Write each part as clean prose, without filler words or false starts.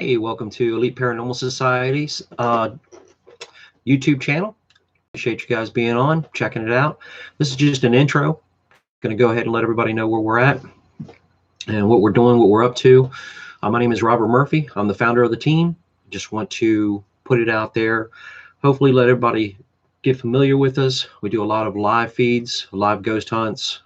Hey, welcome to Elite Paranormal Society's YouTube channel. Appreciate you guys being on, checking it out. This is just an intro. Going to go ahead and let everybody know where we're at and what we're doing, what we're up to. My name is Robert Murphy. I'm the founder of the team. Just want to put it out there. Hopefully let everybody get familiar with us. We do a lot of live feeds, live ghost hunts.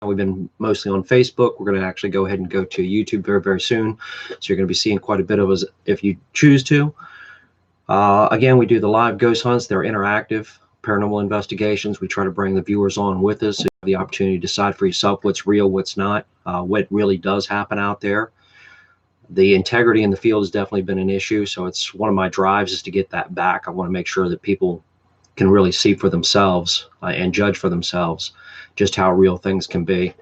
We've been mostly on Facebook. We're going to actually go ahead and go to YouTube very, very soon. So you're going to be seeing quite a bit of us if you choose to. Again, we do the live ghost hunts. They're interactive paranormal investigations. We try to bring the viewers on with us so you have the opportunity to decide for yourself what's real, what's not, what really does happen out there. The integrity in the field has definitely been an issue. So it's one of my drives is to get that back. I want to make sure that people can really see for themselves and judge for themselves just how real things can be.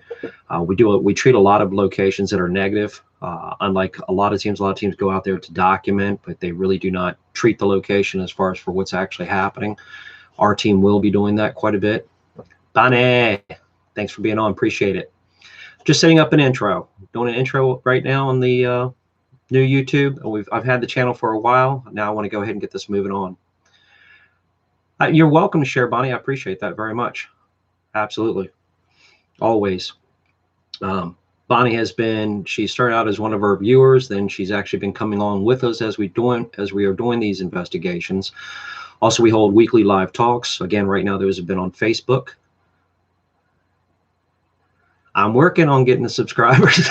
We treat a lot of locations that are negative. Unlike a lot of teams go out there to document, but they really do not treat the location as far as for what's actually happening. Our team will be doing that quite a bit. Bonnie, thanks for being on. Appreciate it. Just setting up an intro. Doing an intro right now on the new YouTube. I've had the channel for a while. Now I want to go ahead and get this moving on. You're welcome to share, Bonnie. I appreciate that very much. Absolutely. Always. Bonnie she started out as one of our viewers, then she's actually been coming along with us as we are doing these investigations. Also, we hold weekly live talks. Again, right now those have been on Facebook. I'm working on getting the subscribers.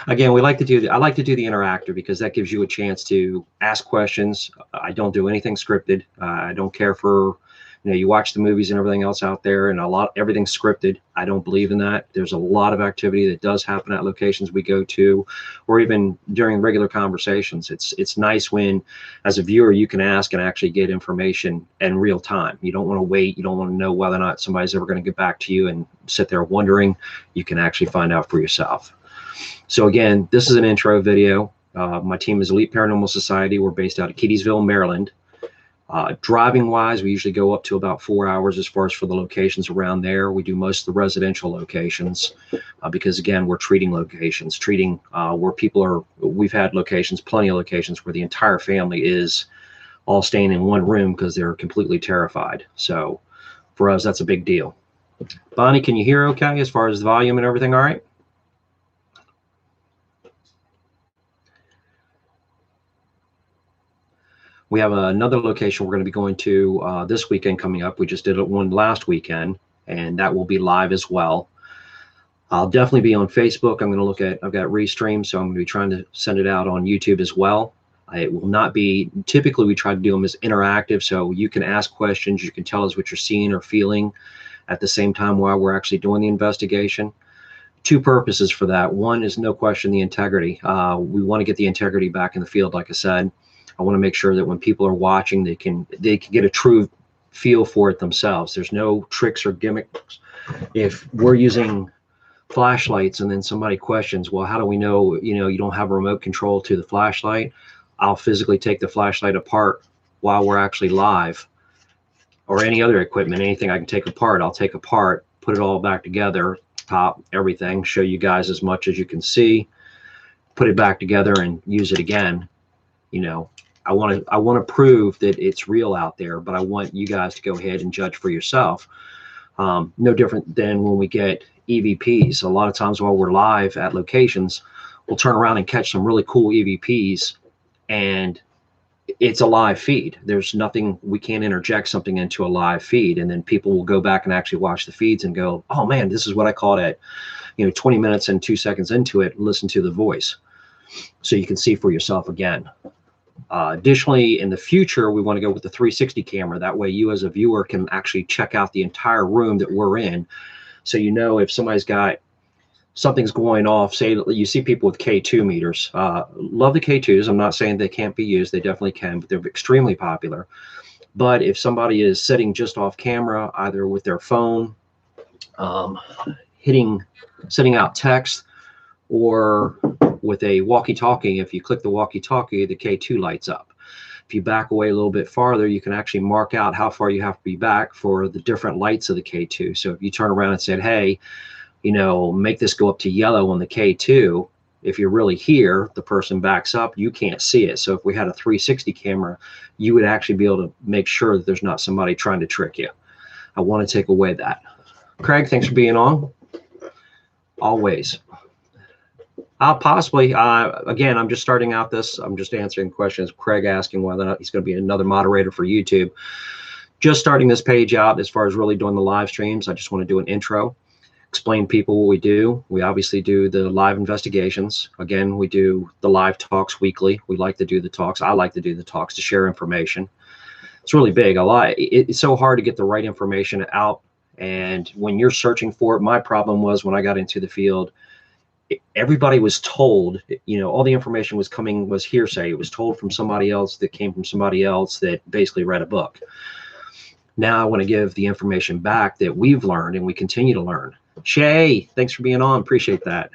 Again, I like to do the interactive because that gives you a chance to ask questions. I don't do anything scripted. I don't care for, you watch the movies and everything else out there and everything's scripted. I don't believe in that. There's a lot of activity that does happen at locations we go to, or even during regular conversations. It's nice when, as a viewer, you can ask and actually get information in real time. You don't want to wait. You don't want to know whether or not somebody's ever going to get back to you and sit there wondering. You can actually find out for yourself. So again, this is an intro video. My team is Elite Paranormal Society. We're based out of Keedysville, Maryland. Driving wise, we usually go up to about 4 hours as far as for the locations around there. We do most of the residential locations because again, we're treating locations, where people are. We've had locations, plenty of locations where the entire family is all staying in one room because they're completely terrified. So for us, that's a big deal. Bonnie, can you hear okay as far as the volume and everything? All right. We have another location we're going to be going to this weekend coming up. We just did one last weekend, and that will be live as well. I'll definitely be on Facebook. I've got Restream, so I'm going to be trying to send it out on YouTube as well. It will not be, typically we try to do them as interactive, so you can ask questions, you can tell us what you're seeing or feeling at the same time while we're actually doing the investigation. Two purposes for that. One is no question the integrity. We want to get the integrity back in the field, like I said. I want to make sure that when people are watching, they can get a true feel for it themselves. There's no tricks or gimmicks. If we're using flashlights and then somebody questions, well, how do we know, you don't have a remote control to the flashlight? I'll physically take the flashlight apart while we're actually live, or any other equipment, anything I can take apart, I'll take apart, put it all back together, top, everything, show you guys as much as you can see, put it back together and use it again. I want to prove that it's real out there, but I want you guys to go ahead and judge for yourself. No different than when we get EVPs. A lot of times while we're live at locations, we'll turn around and catch some really cool EVPs, and it's a live feed. There's nothing, we can't interject something into a live feed, and then people will go back and actually watch the feeds and go, oh man, this is what I caught at 20 minutes and 2 seconds into it. Listen to the voice so you can see for yourself again. Additionally, in the future, we want to go with the 360 camera. That way you as a viewer can actually check out the entire room that we're in. So if something's going off, say you see people with K2 meters. Love the K2s. I'm not saying they can't be used. They definitely can, but they're extremely popular. But if somebody is sitting just off camera, either with their phone, sending out text, or with a walkie-talkie, if you click the walkie-talkie, the K2 lights up. If you back away a little bit farther, you can actually mark out how far you have to be back for the different lights of the K2. So if you turn around and said, hey, make this go up to yellow on the K2, if you're really here, the person backs up, you can't see it. So if we had a 360 camera, you would actually be able to make sure that there's not somebody trying to trick you. I want to take away that. Craig, thanks for being on. Always. I'll possibly, again, I'm just starting out this. I'm just answering questions. Craig asking whether or not he's going to be another moderator for YouTube. Just starting this page out as far as really doing the live streams. I just want to do an intro, explain people what we do. We obviously do the live investigations. Again, we do the live talks weekly. We like to do the talks. I like to do the talks to share information. It's really big. It's so hard to get the right information out. And when you're searching for it, my problem was when I got into the field, everybody was told, you know, all the information was hearsay. It was told from somebody else that came from somebody else that basically read a book. Now I want to give the information back that we've learned and we continue to learn. Shay, thanks for being on. Appreciate that.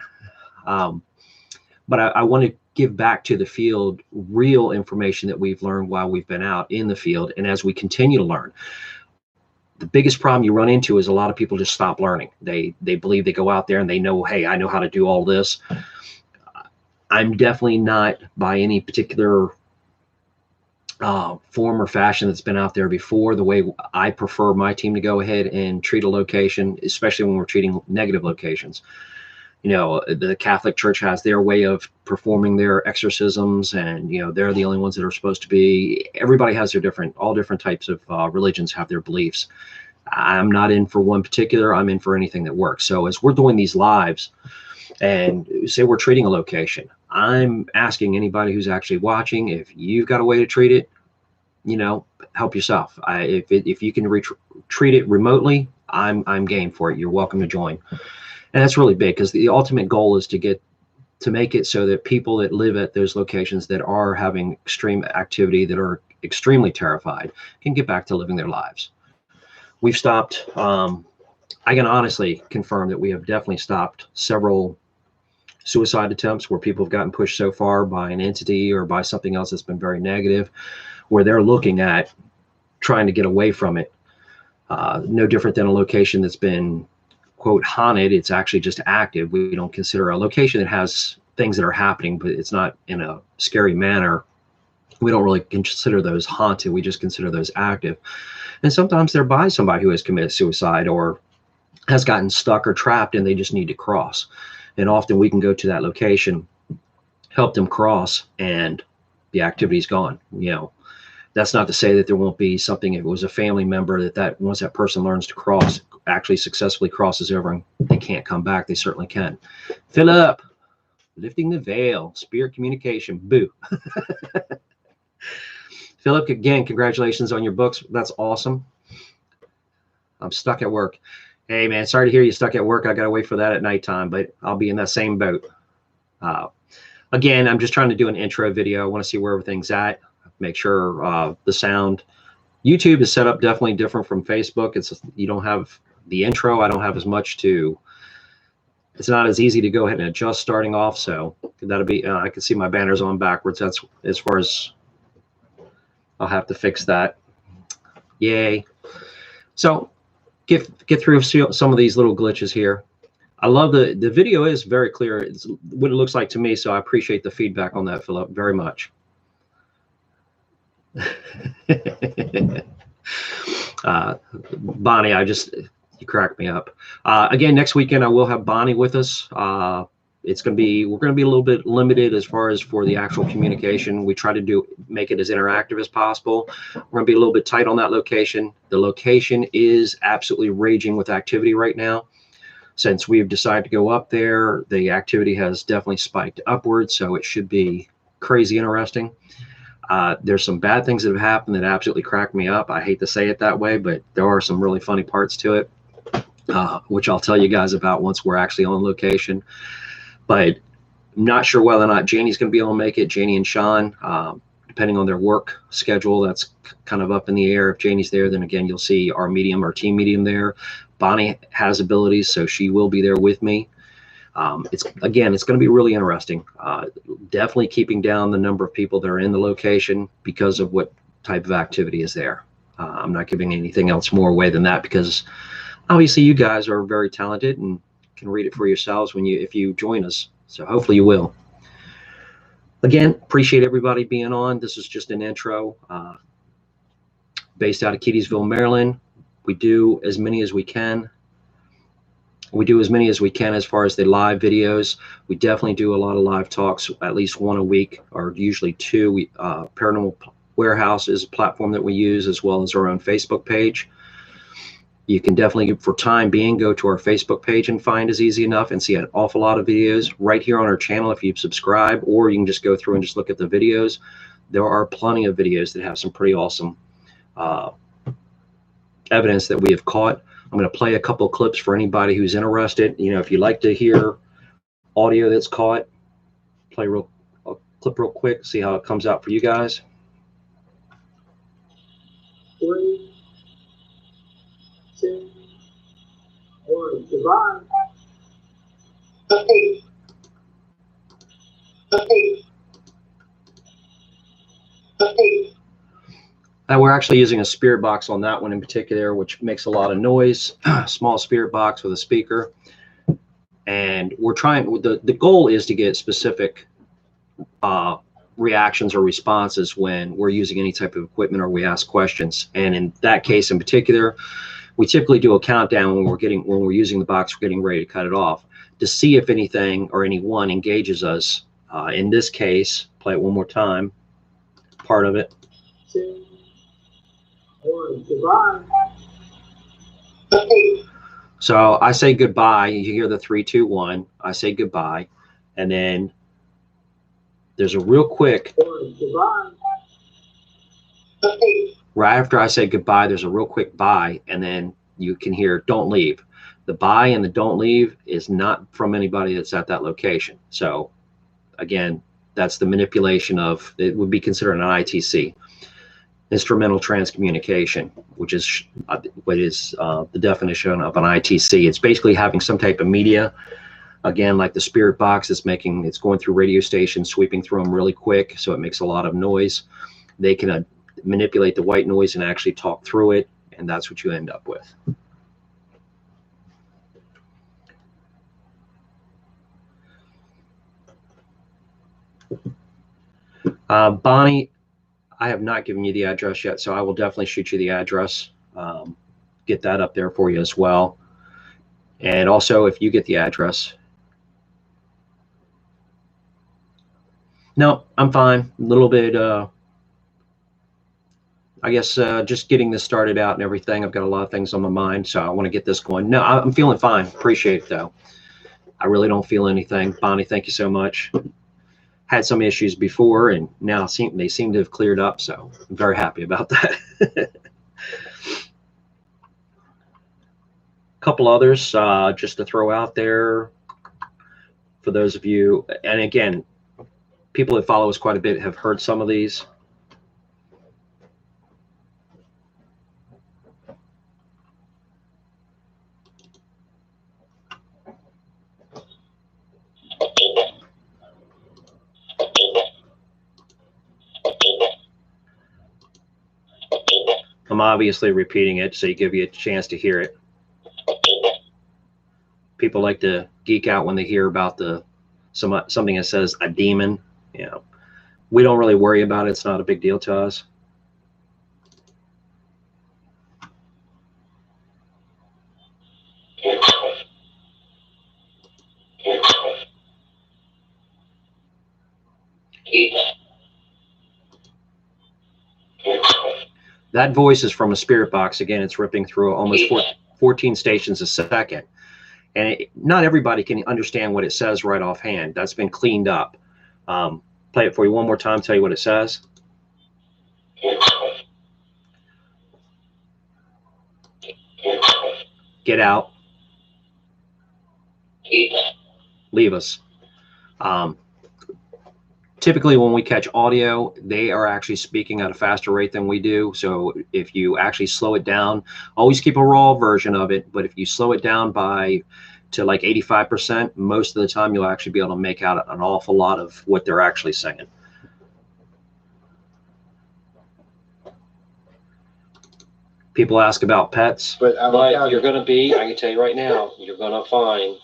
But I want to give back to the field real information that we've learned while we've been out in the field and as we continue to learn. The biggest problem you run into is a lot of people just stop learning. They believe they go out there and they know, hey, I know how to do all this. I'm definitely not by any particular form or fashion that's been out there before. The way I prefer my team to go ahead and treat a location, especially when we're treating negative locations. You know, the Catholic Church has their way of performing their exorcisms, and, you know, they're the only ones that are supposed to be. Everybody has their all different types of religions have their beliefs. I'm not in for one particular. I'm in for anything that works. So as we're doing these lives and say we're treating a location, I'm asking anybody who's actually watching, if you've got a way to treat it, you know, help yourself. If you can treat it remotely, I'm game for it. You're welcome to join. And that's really big, because the ultimate goal is to make it so that people that live at those locations that are having extreme activity, that are extremely terrified, can get back to living their lives. We've stopped, I can honestly confirm that we have definitely stopped several suicide attempts where people have gotten pushed so far by an entity or by something else that's been very negative, where they're looking at trying to get away from it. No different than a location that's been, quote, haunted. It's actually just active. We don't consider a location that has things that are happening, but it's not in a scary manner. We don't really consider those haunted. We just consider those active. And sometimes they're by somebody who has committed suicide or has gotten stuck or trapped and they just need to cross. And often we can go to that location, help them cross, and the activity's gone. You know, that's not to say that there won't be something. If it was a family member that once that person learns to cross, actually successfully crosses over and they can't come back, they certainly can. Philip, lifting the veil, spirit communication, boo. Philip, again, congratulations on your books. That's awesome. I'm stuck at work. Hey, man, sorry to hear you stuck at work. I got to wait for that at nighttime, but I'll be in that same boat. Again, I'm just trying to do an intro video. I want to see where everything's at, make sure the sound. YouTube is set up definitely different from Facebook. You don't have the intro. I don't have as much it's not as easy to go ahead and adjust starting off. So that'll be, I can see my banners on backwards. That's as far as I'll have to fix that. Yay. So get through some of these little glitches here. I love the video is very clear. It's what it looks like to me. So I appreciate the feedback on that, Philip, very much. Bonnie, you cracked me up. Again, next weekend I will have Bonnie with us. We're going to be a little bit limited as far as for the actual communication. We try to make it as interactive as possible. We're going to be a little bit tight on that location. The location is absolutely raging with activity right now. Since we've decided to go up there, the activity has definitely spiked upwards, so it should be crazy interesting. There's some bad things that have happened that absolutely cracked me up. I hate to say it that way, but there are some really funny parts to it, which I'll tell you guys about once we're actually on location. But I'm not sure whether or not Janie's going to be able to make it. Janie and Sean, depending on their work schedule, that's kind of up in the air. If Janie's there, then again, you'll see our team medium there. Bonnie has abilities, so she will be there with me. It's going to be really interesting. Definitely keeping down the number of people that are in the location because of what type of activity is there. I'm not giving anything else more away than that, because obviously you guys are very talented and can read it for yourselves if you join us. So hopefully you will. Again, appreciate everybody being on. This is just an intro. Based out of Keedysville, Maryland. We do as many as we can. We do as many as we can as far as the live videos. We definitely do a lot of live talks, at least one a week, or usually two. Paranormal Warehouse is a platform that we use, as well as our own Facebook page. You can definitely, for time being, go to our Facebook page and find is easy enough and see an awful lot of videos right here on our channel if you subscribe, or you can just go through and just look at the videos. There are plenty of videos that have some pretty awesome evidence that we have caught. I'm going to play a couple of clips for anybody who's interested. You know, if you like to hear audio that's caught, play a clip real quick, see how it comes out for you guys. 3, 2, 1. Goodbye. Okay. Okay. Okay. We're actually using a spirit box on that one in particular, which makes a lot of noise. Small spirit box with a speaker. And we're trying, the goal is to get specific reactions or responses when we're using any type of equipment or we ask questions. And in that case in particular, we typically do a countdown when we're using the box, we're getting ready to cut it off, to see if anything or anyone engages us. In this case, play it one more time, part of it. 2, 1. Goodbye. So I say goodbye. You hear the 3, 2, 1. I say goodbye, and then there's a real quick. Goodbye. Right after I say goodbye, there's a real quick bye, and then you can hear "don't leave." The bye and the "don't leave" is not from anybody that's at that location. So again, that's the manipulation of, it would be considered an ITC. Instrumental transcommunication, which is what is the definition of an ITC. It's basically having some type of media, again, like the spirit box. It's going through radio stations, sweeping through them really quick, so it makes a lot of noise. They can manipulate the white noise and actually talk through it, and that's what you end up with. Bonnie, I have not given you the address yet, so I will definitely shoot you the address, get that up there for you as well. And also, if you get the address. No, I'm fine. A little bit, I guess, just getting this started out and everything. I've got a lot of things on my mind, so I want to get this going. No, I'm feeling fine. Appreciate it, though. I really don't feel anything. Bonnie, thank you so much. Had some issues before, and now they seem to have cleared up, so I'm very happy about that. Couple others just to throw out there for those of you, and again, people that follow us quite a bit have heard some of these. I'm obviously repeating it so you give you a chance to hear it. People like to geek out when they hear about something that says a demon. You know, we don't really worry about it. It's not a big deal to us. That voice is from a spirit box. Again, it's ripping through almost 14 stations a second. And not everybody can understand what it says right offhand. That's been cleaned up. Play it for you one more time, tell you what it says. Get out. Leave us. Typically, when we catch audio, they are actually speaking at a faster rate than we do. So if you actually slow it down, always keep a raw version of it. But if you slow it down to like 85%, most of the time you'll actually be able to make out an awful lot of what they're actually saying. People ask about pets, but you're going to be, I can tell you right now, you're going to find,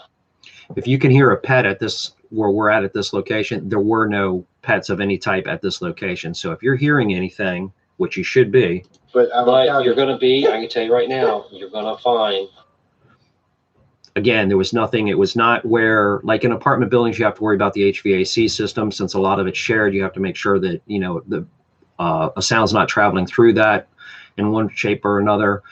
if you can hear a pet at this, where we're at this location, there were no pets of any type at this location. So if you're hearing anything, which you should be, but you're going to be, I can tell you right now, you're going to find. Again, there was nothing. It was not where, like in apartment buildings, you have to worry about the HVAC system. Since a lot of it's shared, you have to make sure that, you know, the a sound's not traveling through that in one shape or another.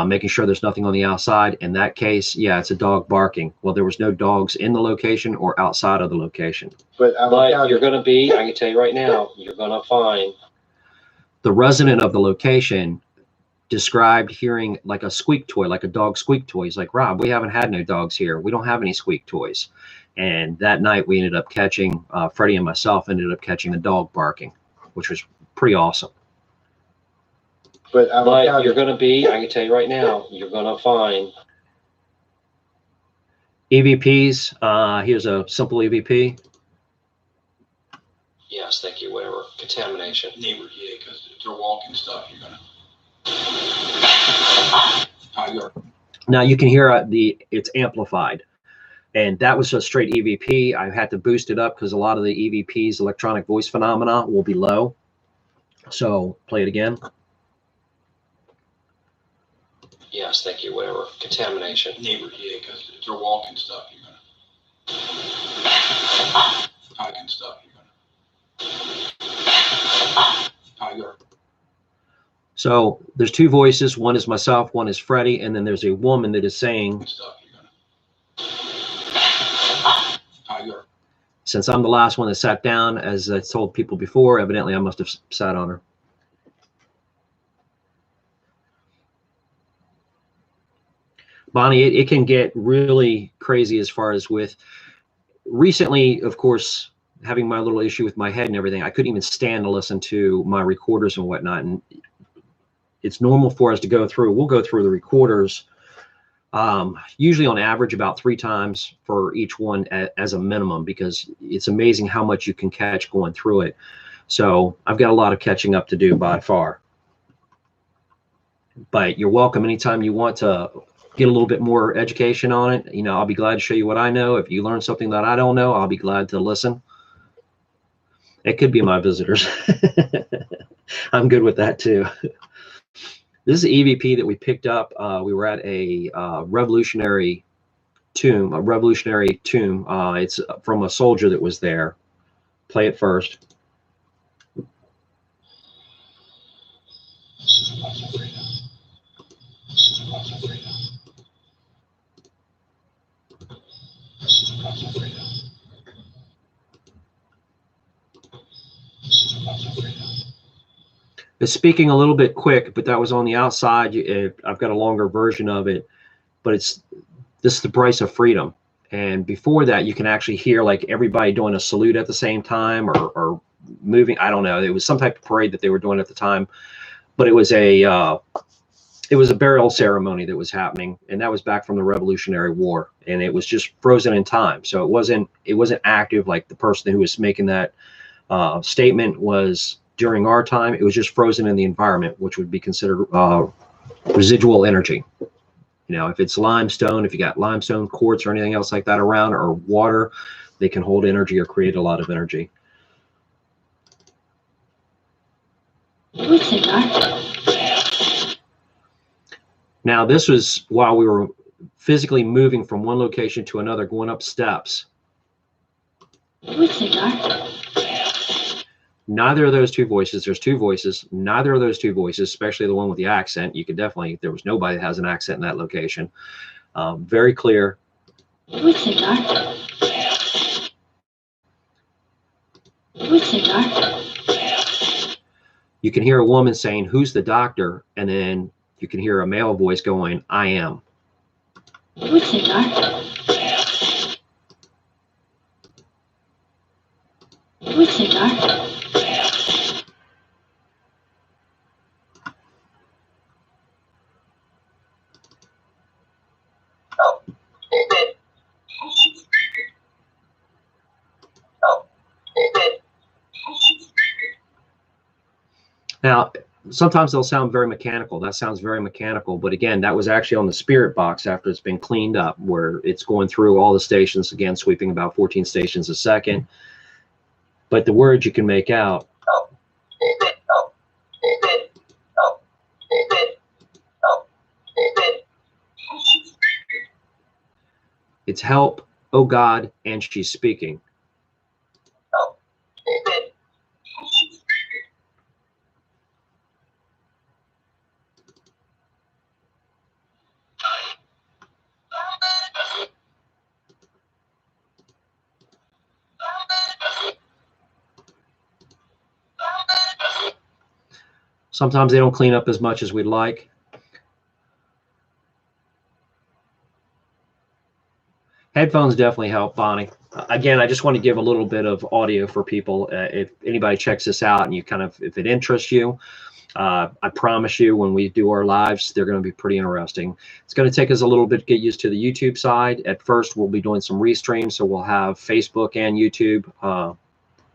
Making sure there's nothing on the outside. In that case, yeah, it's a dog barking. Well, there was no dogs in the location or outside of the location. But you're going to be, I can tell you right now, you're going to find. The resident of the location described hearing like a squeak toy, like a dog squeak toy. He's like, Rob, we haven't had no dogs here. We don't have any squeak toys. And that night we ended up catching, Freddie and myself ended up catching a dog barking, which was pretty awesome. But you're going to be, I can tell you right now, you're going to find. EVPs, here's a simple EVP. Yes, thank you, whatever. Contamination. Neighbors, yeah, because if they're walking stuff, you're going to. Now you can hear it's amplified. And that was a straight EVP. I had to boost it up because a lot of the EVPs, electronic voice phenomena, will be low. So play it again. Yes, thank you, whatever. Contamination. Neighbors, yeah, because if they're walking stuff, you're going to. Talking stuff, you're going to. So there's two voices. One is myself, one is Freddie, and then there's a woman that is saying, since I'm the last one that sat down, as I told people before, evidently I must have sat on her. Bonnie, it can get really crazy as far as with recently, of course, having my little issue with my head and everything. I couldn't even stand to listen to my recorders and whatnot. And it's normal for us to go through. We'll go through the recorders usually on average about 3 times for each one as a minimum, because it's amazing how much you can catch going through it. So I've got a lot of catching up to do by far. But you're welcome anytime you want to get a little bit more education on it. You know, I'll be glad to show you what I know. If you learn something that I don't know, I'll be glad to listen. It could be my visitors. I'm good with that too. This is the EVP that we picked up. We were at a revolutionary tomb. It's from a soldier that was there. Play it first. It's speaking a little bit quick, but that was on the outside. I've got a longer version of it, but this is the price of freedom. And before that, you can actually hear like everybody doing a salute at the same time or moving. I don't know. It was some type of parade that they were doing at the time, but it was a burial ceremony that was happening, and that was back from the Revolutionary War, and it was just frozen in time. So it wasn't active like the person who was making that statement was during our time. It was just frozen in the environment, which would be considered residual energy. You know, if it's limestone, if you got limestone, quartz, or anything else like that around, or water, they can hold energy or create a lot of energy. Now, this was while we were physically moving from one location to another, going up steps. Neither of those two voices, there's two voices, neither of those two voices, especially the one with the accent, you could definitely, there was nobody that has an accent in that location. Very clear. You can hear a woman saying, "Who's the doctor?" And then you can hear a male voice going, "I am." Now, sometimes they'll sound very mechanical. That sounds very mechanical. But again, that was actually on the spirit box after it's been cleaned up, where it's going through all the stations, again, sweeping about 14 stations a second. but the words you can make out. It's help, oh God, and she's speaking. Sometimes they don't clean up as much as we'd like. Headphones definitely help, Bonnie. Again, I just want to give a little bit of audio for people. If anybody checks this out and you kind of, if it interests you, I promise you when we do our lives, they're going to be pretty interesting. It's going to take us a little bit to get used to the YouTube side. At first, we'll be doing some restreams, so we'll have Facebook and YouTube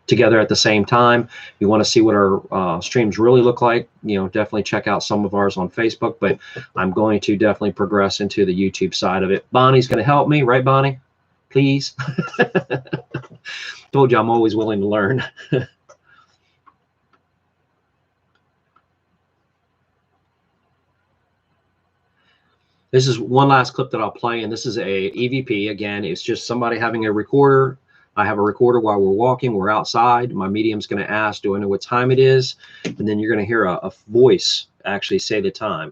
together at the same time. If you want to see what our streams really look like, you know, definitely check out some of ours on Facebook, but I'm going to definitely progress into the YouTube side of it. Bonnie's going to help me, right, Bonnie? Please. Told you I'm always willing to learn. This is one last clip that I'll play, and this is a EVP. Again, it's just somebody having a recorder. I have a recorder while we're walking. We're outside. My medium's going to ask, do I know what time it is? And then you're going to hear a voice actually say the time.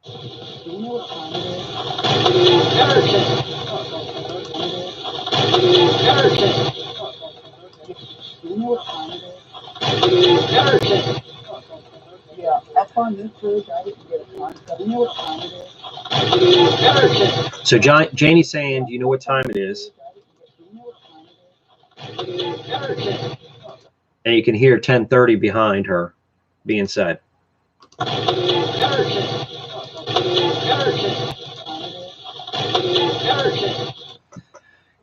Do you know what time it is? Do you know what time it is? Yeah, that's on YouTube. I didn't get a time. Do you know what time it is? So Janie's saying, do you know what time it is? And you can hear 10:30 behind her being said.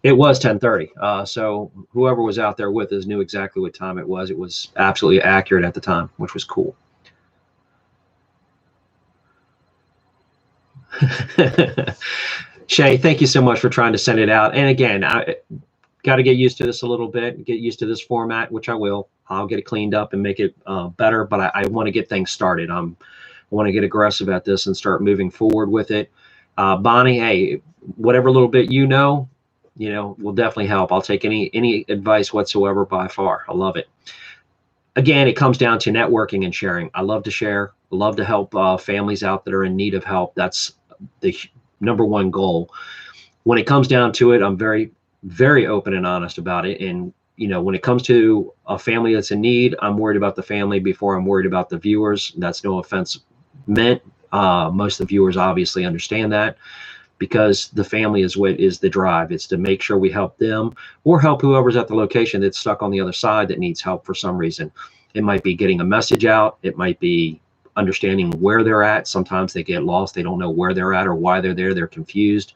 It was 10:30. So whoever was out there with us knew exactly what time it was. It was absolutely accurate at the time, which was cool. Shay, thank you so much for trying to send it out. And again, I got to get used to this a little bit, get used to this format, which I will. I'll get it cleaned up and make it better, but I want to get things started. I want to get aggressive at this and start moving forward with it. Bonnie, hey, whatever little bit you know, will definitely help. I'll take any advice whatsoever by far. I love it. Again, it comes down to networking and sharing. I love to share. I love to help families out that are in need of help. That's the number one goal. When it comes down to it, I'm very, very open and honest about it. And, when it comes to a family that's in need, I'm worried about the family before I'm worried about the viewers. That's no offense meant. Most of the viewers obviously understand that, because the family is what is the drive. It's to make sure we help them or help whoever's at the location that's stuck on the other side that needs help for some reason. It might be getting a message out. It might be understanding where they're at. Sometimes they get lost. They don't know where they're at or why they're there. They're confused.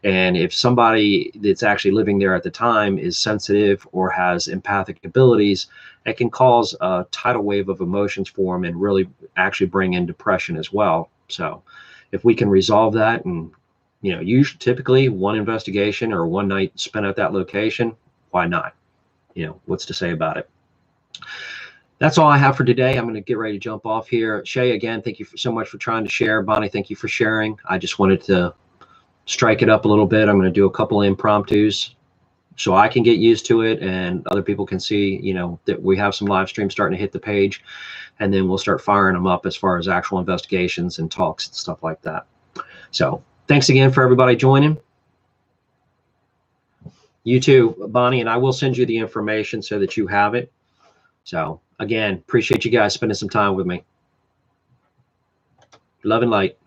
And if somebody that's actually living there at the time is sensitive or has empathic abilities, it can cause a tidal wave of emotions for them and really actually bring in depression as well. So if we can resolve that, and usually typically one investigation or one night spent at that location, why not? What's to say about it? That's all I have for today. I'm going to get ready to jump off here. Shay, again, thank you so much for trying to share. Bonnie, thank you for sharing. I just wanted to strike it up a little bit. I'm going to do a couple of impromptus so I can get used to it and other people can see, that we have some live streams starting to hit the page, and then we'll start firing them up as far as actual investigations and talks and stuff like that. So thanks again for everybody joining. You too, Bonnie, and I will send you the information so that you have it. So again, appreciate you guys spending some time with me. Love and light.